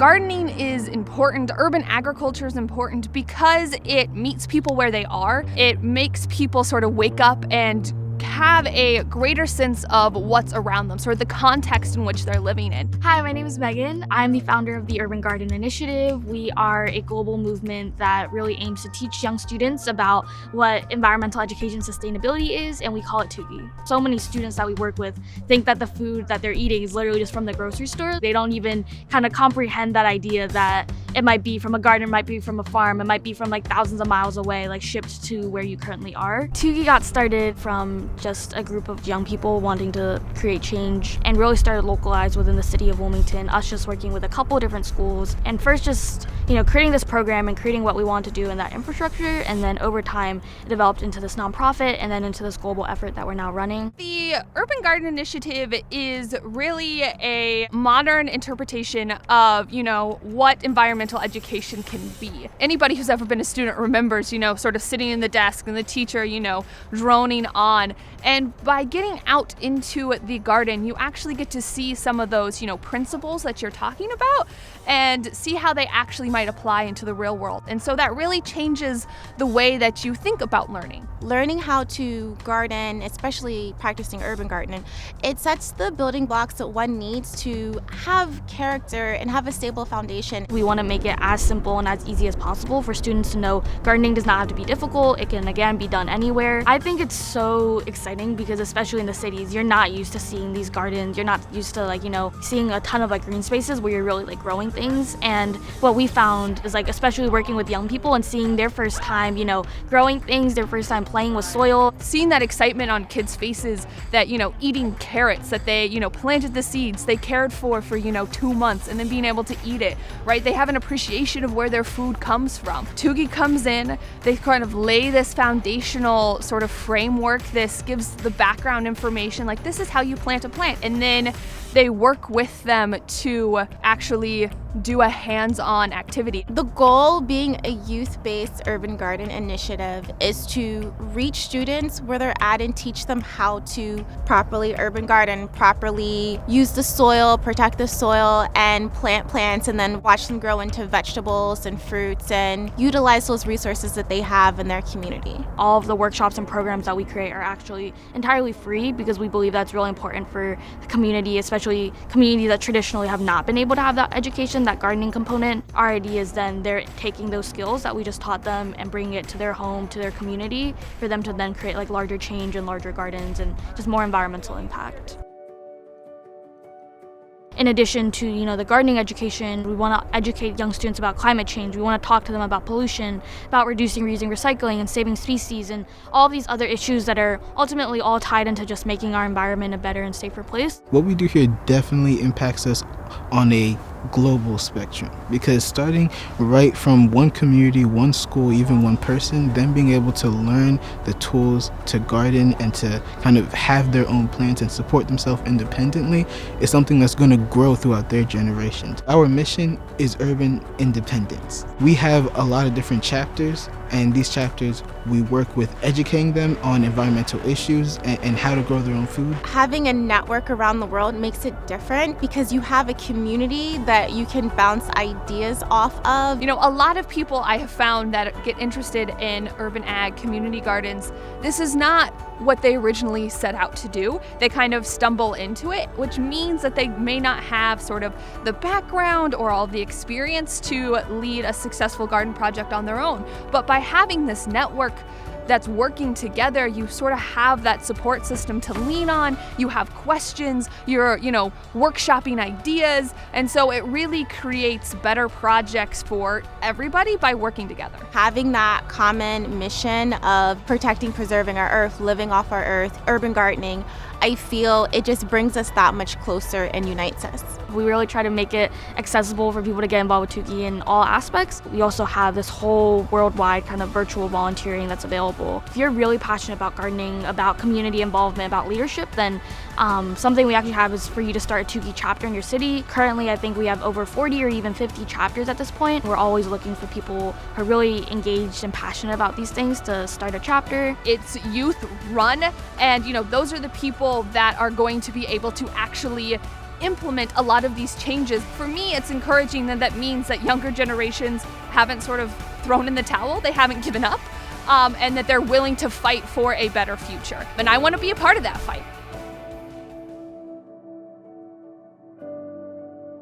Gardening is important, urban agriculture is important because it meets people where they are. It makes people sort of wake up and have a greater sense of what's around them, sort of the context in which they're living in. Hi, my name is Megan. I'm the founder of the Urban Garden Initiative. We are a global movement that really aims to teach young students about what environmental education sustainability is, and we call it TUGI. So many students that we work with think that the food that they're eating is literally just from the grocery store. They don't even kind of comprehend that idea that it might be from a garden, it might be from a farm, it might be from like thousands of miles away, like shipped to where you currently are. TUGI got started from just a group of young people wanting to create change and really started localized within the city of Wilmington, us just working with a couple different schools and first just, creating this program and creating what we want to do in that infrastructure, and then over time it developed into this nonprofit and then into this global effort that we're now running. The Urban Garden Initiative is really a modern interpretation of, what environmental education can be. Anybody who's ever been a student remembers, sort of sitting in the desk and the teacher, droning on. And by getting out into the garden, you actually get to see some of those, principles that you're talking about and see how they actually might apply into the real world. And so that really changes the way that you think about learning. Learning how to garden, especially practicing urban gardening, it sets the building blocks that one needs to have character and have a stable foundation. We want to make it as simple and as easy as possible for students to know gardening does not have to be difficult. It can, again, be done anywhere. I think it's so exciting because especially in the cities, you're not used to seeing these gardens. You're not used to seeing a ton of green spaces where you're really growing things. And what we found is especially working with young people and seeing their first time, growing things, their first time playing with soil. Seeing that excitement on kids' faces that, eating carrots that they, planted the seeds, they cared for 2 months, and then being able to eat it, right? They have an appreciation of where their food comes from. TUGI comes in, they kind of lay this foundational sort of framework. This gives the background information, this is how you plant a plant. And then they work with them to actually do a hands-on activity. The goal being a youth-based urban garden initiative is to reach students where they're at and teach them how to properly urban garden, properly use the soil, protect the soil, and plant plants, and then watch them grow into vegetables and fruits and utilize those resources that they have in their community. All of the workshops and programs that we create are actually entirely free because we believe that's really important for the community, especially communities that traditionally have not been able to have that education, that gardening component. Our idea is then they're taking those skills that we just taught them and bringing it to their home, to their community, for them to then create larger change and larger gardens and just more environmental impact. In addition to, the gardening education, we want to educate young students about climate change. We want to talk to them about pollution, about reducing, reusing, recycling, and saving species, and all these other issues that are ultimately all tied into just making our environment a better and safer place. What we do here definitely impacts us on a global spectrum, because starting right from one community, one school, even one person, then being able to learn the tools to garden and to kind of have their own plants and support themselves independently is something that's going to grow throughout their generations. Our mission is urban independence. We have a lot of different chapters, and these chapters we work with educating them on environmental issues and how to grow their own food. Having a network around the world makes it different because you have a community that you can bounce ideas off of. A lot of people I have found that get interested in urban ag, community gardens, this is not what they originally set out to do. They kind of stumble into it, which means that they may not have sort of the background or all the experience to lead a successful garden project on their own. But by having this network that's working together, you sort of have that support system to lean on. You have questions, you're, workshopping ideas. And so it really creates better projects for everybody by working together. Having that common mission of protecting, preserving our earth, living off our earth, urban gardening, I feel it just brings us that much closer and unites us. We really try to make it accessible for people to get involved with TUGI in all aspects. We also have this whole worldwide kind of virtual volunteering that's available. If you're really passionate about gardening, about community involvement, about leadership, then something we actually have is for you to start a TUGI chapter in your city. Currently, I think we have over 40 or even 50 chapters at this point. We're always looking for people who are really engaged and passionate about these things to start a chapter. It's youth run, and those are the people that are going to be able to actually implement a lot of these changes. For me, it's encouraging that means that younger generations haven't sort of thrown in the towel, they haven't given up, and that they're willing to fight for a better future. And I want to be a part of that fight.